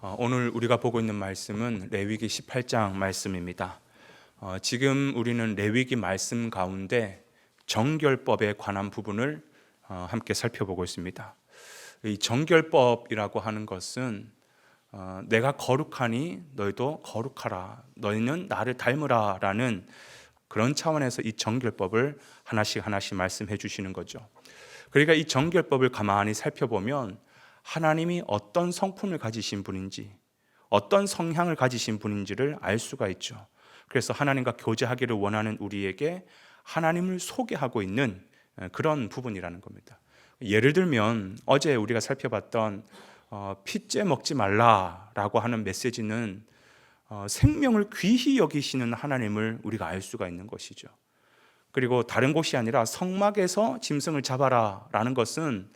오늘 우리가 보고 있는 말씀은 레위기 18장 말씀입니다. 지금 우리는 레위기 말씀 가운데 정결법에 관한 부분을 함께 살펴보고 있습니다. 이 정결법이라고 하는 것은 내가 거룩하니 너희도 거룩하라, 너희는 나를 닮으라 라는 그런 차원에서 이 정결법을 하나씩 말씀해 주시는 거죠. 그러니까 이 정결법을 가만히 살펴보면 하나님이 어떤 성품을 가지신 분인지, 어떤 성향을 가지신 분인지를 알 수가 있죠. 그래서 하나님과 교제하기를 원하는 우리에게 하나님을 소개하고 있는 그런 부분이라는 겁니다. 예를 들면 어제 우리가 살펴봤던 핏째 먹지 말라라고 하는 메시지는 생명을 귀히 여기시는 하나님을 우리가 알 수가 있는 것이죠. 그리고 다른 곳이 아니라 성막에서 짐승을 잡아라 라는 것은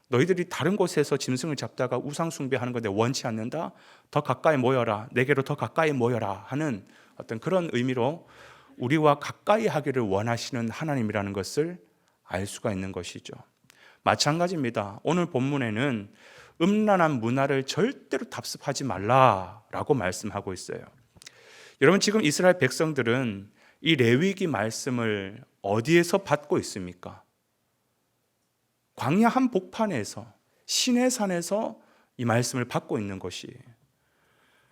너희들이 다른 곳에서 짐승을 잡다가 우상 숭배하는 건데 원치 않는다, 더 가까이 모여라, 내게로 더 가까이 모여라 하는 어떤 그런 의미로 우리와 가까이 하기를 원하시는 하나님이라는 것을 알 수가 있는 것이죠. 마찬가지입니다. 오늘 본문에는 음란한 문화를 절대로 답습하지 말라라고 말씀하고 있어요. 여러분, 지금 이스라엘 백성들은 이 레위기 말씀을 어디에서 받고 있습니까? 광야 한복판에서, 시내산에서 이 말씀을 받고 있는 것이에요.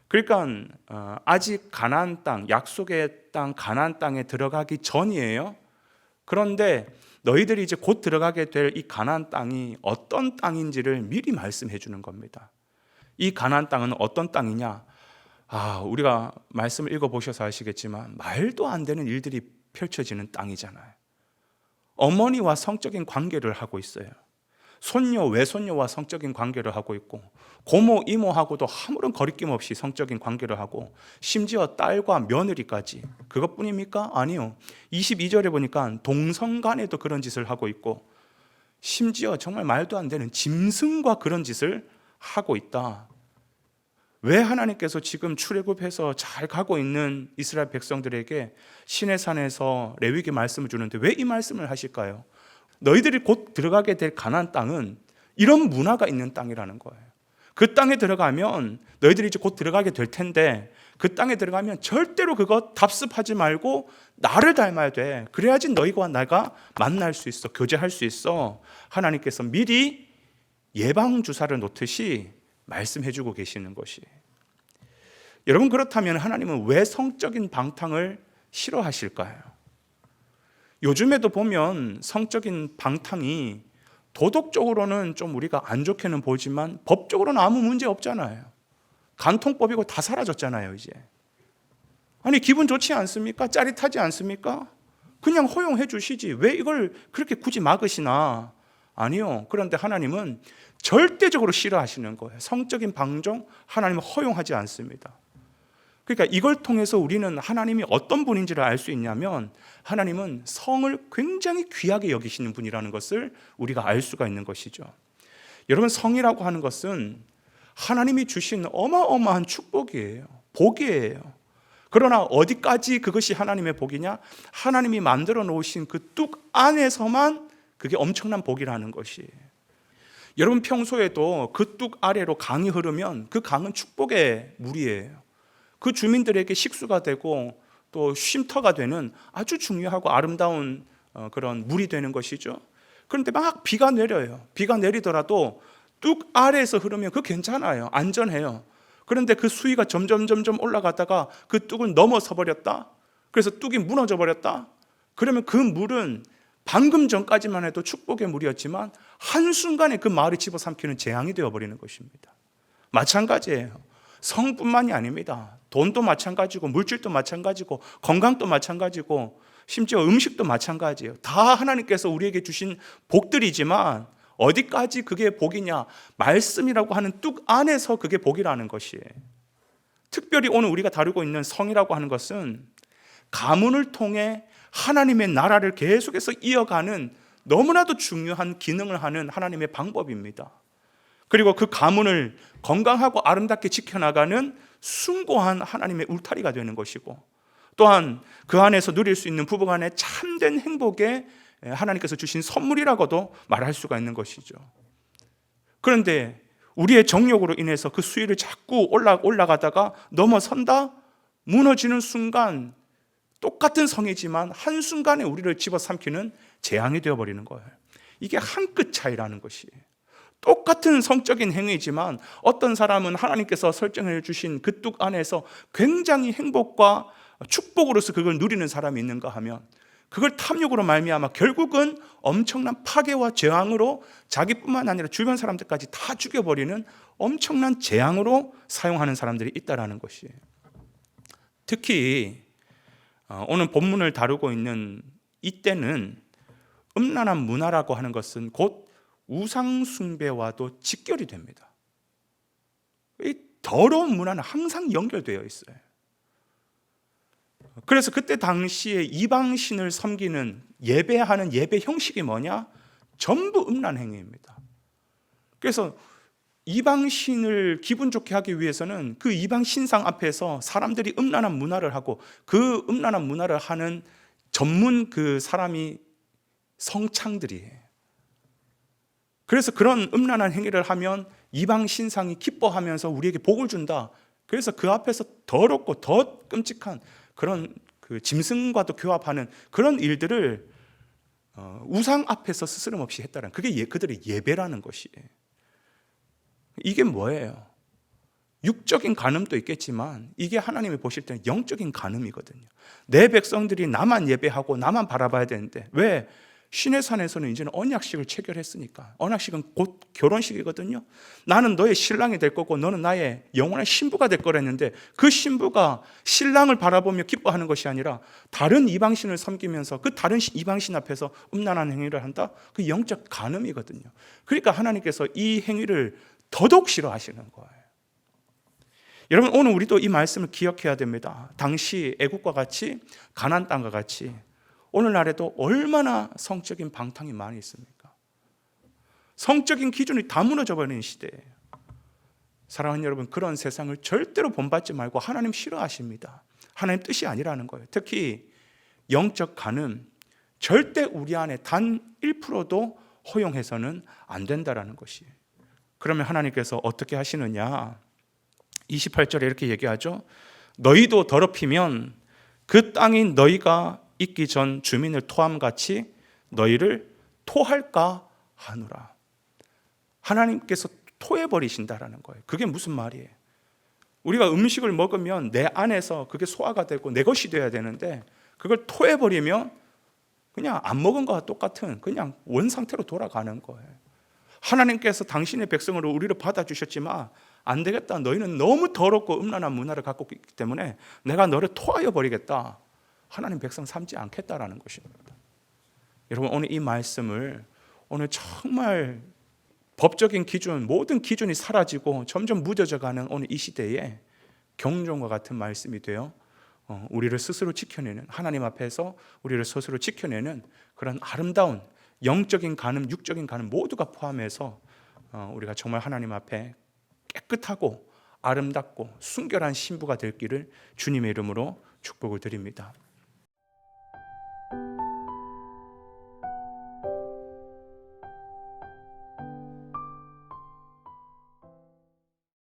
그러니까 아직 가나안 땅, 약속의 땅 가나안 땅에 들어가기 전이에요. 그런데 너희들이 이제 곧 들어가게 될 이 가나안 땅이 어떤 땅인지를 미리 말씀해 주는 겁니다. 이 가나안 땅은 어떤 땅이냐? 우리가 말씀을 읽어보셔서 아시겠지만 말도 안 되는 일들이 펼쳐지는 땅이잖아요. 어머니와 성적인 관계를 하고 있어요. 손녀, 외손녀와 성적인 관계를 하고 있고, 고모, 이모하고도 아무런 거리낌 없이 성적인 관계를 하고, 심지어 딸과 며느리까지. 그것뿐입니까? 아니요. 22절에 보니까 동성간에도 그런 짓을 하고 있고, 심지어 정말 말도 안 되는 짐승과 그런 짓을 하고 있다. 왜 하나님께서 지금 출애굽해서 잘 가고 있는 이스라엘 백성들에게 시내산에서 레위기 말씀을 주는데 왜 이 말씀을 하실까요? 너희들이 곧 들어가게 될 가나안 땅은 이런 문화가 있는 땅이라는 거예요. 그 땅에 들어가면 너희들이 이제 곧 들어가게 될 텐데 그 땅에 들어가면 절대로 그거 답습하지 말고 나를 닮아야 돼. 그래야지 너희와 내가 만날 수 있어, 교제할 수 있어. 하나님께서 미리 예방주사를 놓듯이 말씀해주고 계시는 것이. 여러분, 그렇다면 하나님은 왜 성적인 방탕을 싫어하실까요? 요즘에도 보면 성적인 방탕이 도덕적으로는 좀 우리가 안 좋게는 보지만 법적으로는 아무 문제 없잖아요. 간통법이고 다 사라졌잖아요, 이제. 아니, 기분 좋지 않습니까? 짜릿하지 않습니까? 그냥 허용해 주시지. 왜 이걸 그렇게 굳이 막으시나? 아니요. 그런데 하나님은 절대적으로 싫어하시는 거예요. 성적인 방종, 하나님은 허용하지 않습니다. 그러니까 이걸 통해서 우리는 하나님이 어떤 분인지를 알 수 있냐면 하나님은 성을 굉장히 귀하게 여기시는 분이라는 것을 우리가 알 수가 있는 것이죠. 여러분, 성이라고 하는 것은 하나님이 주신 어마어마한 축복이에요. 복이에요. 그러나 어디까지 그것이 하나님의 복이냐? 하나님이 만들어 놓으신 그 뚝 안에서만 그게 엄청난 복이라는 것이에요. 여러분, 평소에도 그 뚝 아래로 강이 흐르면 그 강은 축복의 물이에요. 그 주민들에게 식수가 되고 또 쉼터가 되는 아주 중요하고 아름다운 그런 물이 되는 것이죠. 그런데 막 비가 내려요. 비가 내리더라도 뚝 아래에서 흐르면 그거 괜찮아요. 안전해요. 그런데 그 수위가 점점 올라가다가 그 뚝을 넘어서 버렸다. 그래서 뚝이 무너져 버렸다. 그러면 그 물은 방금 전까지만 해도 축복의 물이었지만 한순간에 그 마을이 집어삼키는 재앙이 되어버리는 것입니다. 마찬가지예요. 성뿐만이 아닙니다. 돈도 마찬가지고 물질도 마찬가지고 건강도 마찬가지고 심지어 음식도 마찬가지예요. 다 하나님께서 우리에게 주신 복들이지만 어디까지 그게 복이냐? 말씀이라고 하는 뚝 안에서 그게 복이라는 것이에요. 특별히 오늘 우리가 다루고 있는 성이라고 하는 것은 가문을 통해 하나님의 나라를 계속해서 이어가는 너무나도 중요한 기능을 하는 하나님의 방법입니다. 그리고 그 가문을 건강하고 아름답게 지켜나가는 숭고한 하나님의 울타리가 되는 것이고, 또한 그 안에서 누릴 수 있는 부부간의 참된 행복에 하나님께서 주신 선물이라고도 말할 수가 있는 것이죠. 그런데 우리의 정욕으로 인해서 그 수위를 자꾸 올라가다가 넘어선다? 무너지는 순간 똑같은 성이지만 한순간에 우리를 집어삼키는 재앙이 되어버리는 거예요. 이게 한 끗 차이라는 것이에요. 똑같은 성적인 행위지만 어떤 사람은 하나님께서 설정해 주신 그 뚝 안에서 굉장히 행복과 축복으로서 그걸 누리는 사람이 있는가 하면 그걸 탐욕으로 말미암아 결국은 엄청난 파괴와 재앙으로 자기뿐만 아니라 주변 사람들까지 다 죽여버리는 엄청난 재앙으로 사용하는 사람들이 있다는 것이에요. 특히 오늘 본문을 다루고 있는 이때는 음란한 문화라고 하는 것은 곧 우상 숭배와도 직결이 됩니다. 이 더러운 문화는 항상 연결되어 있어요. 그래서 그때 당시에 이방신을 섬기는 예배하는 예배 형식이 뭐냐? 전부 음란 행위입니다. 그래서 이방신을 기분 좋게 하기 위해서는 그 이방 신상 앞에서 사람들이 음란한 문화를 하고 그 음란한 문화를 하는 전문 그 사람이 성창들이에요. 그래서 그런 음란한 행위를 하면 이방 신상이 기뻐하면서 우리에게 복을 준다. 그래서 그 앞에서 더럽고 더 끔찍한 그런 그 짐승과도 교합하는 그런 일들을 우상 앞에서 스스럼 없이 했다는, 그게 그들의 예배라는 것이에요. 이게 뭐예요? 육적인 간음도 있겠지만 이게 하나님이 보실 때는 영적인 간음이거든요. 내 백성들이 나만 예배하고 나만 바라봐야 되는데 왜? 신의 산에서는 이제는 언약식을 체결했으니까. 언약식은 곧 결혼식이거든요. 나는 너의 신랑이 될 거고 너는 나의 영원한 신부가 될 거랬는데 그 신부가 신랑을 바라보며 기뻐하는 것이 아니라 다른 이방신을 섬기면서 그 다른 이방신 앞에서 음란한 행위를 한다? 그 영적 간음이거든요. 그러니까 하나님께서 이 행위를 더더욱 싫어하시는 거예요. 여러분, 오늘 우리도 이 말씀을 기억해야 됩니다. 당시 애국과 같이 가나안 땅과 같이 오늘날에도 얼마나 성적인 방탕이 많이 있습니까? 성적인 기준이 다 무너져 버리는 시대예요. 사랑하는 여러분, 그런 세상을 절대로 본받지 말고 하나님 싫어하십니다. 하나님 뜻이 아니라는 거예요. 특히 영적 간음, 절대 우리 안에 단 1%도 허용해서는 안 된다라는 것이에요. 그러면 하나님께서 어떻게 하시느냐? 28절에 이렇게 얘기하죠. 너희도 더럽히면 그 땅인 너희가 있기 전 주민을 토함같이 너희를 토할까 하노라. 하나님께서 토해버리신다라는 거예요. 그게 무슨 말이에요? 우리가 음식을 먹으면 내 안에서 그게 소화가 되고 내 것이 돼야 되는데 그걸 토해버리면 그냥 안 먹은 거와 똑같은 그냥 원상태로 돌아가는 거예요. 하나님께서 당신의 백성으로 우리를 받아주셨지만 안 되겠다. 너희는 너무 더럽고 음란한 문화를 갖고 있기 때문에 내가 너를 토하여 버리겠다. 하나님 백성 삼지 않겠다라는 것입니다. 여러분, 오늘 이 말씀을 오늘 정말 법적인 기준, 모든 기준이 사라지고 점점 무뎌져가는 오늘 이 시대에 경종과 같은 말씀이 되어 우리를 스스로 지켜내는, 하나님 앞에서 우리를 스스로 지켜내는 그런 아름다운 영적인 간음, 육적인 간음 모두가 포함해서 우리가 정말 하나님 앞에 깨끗하고 아름답고 순결한 신부가 될 길을 주님의 이름으로 축복을 드립니다.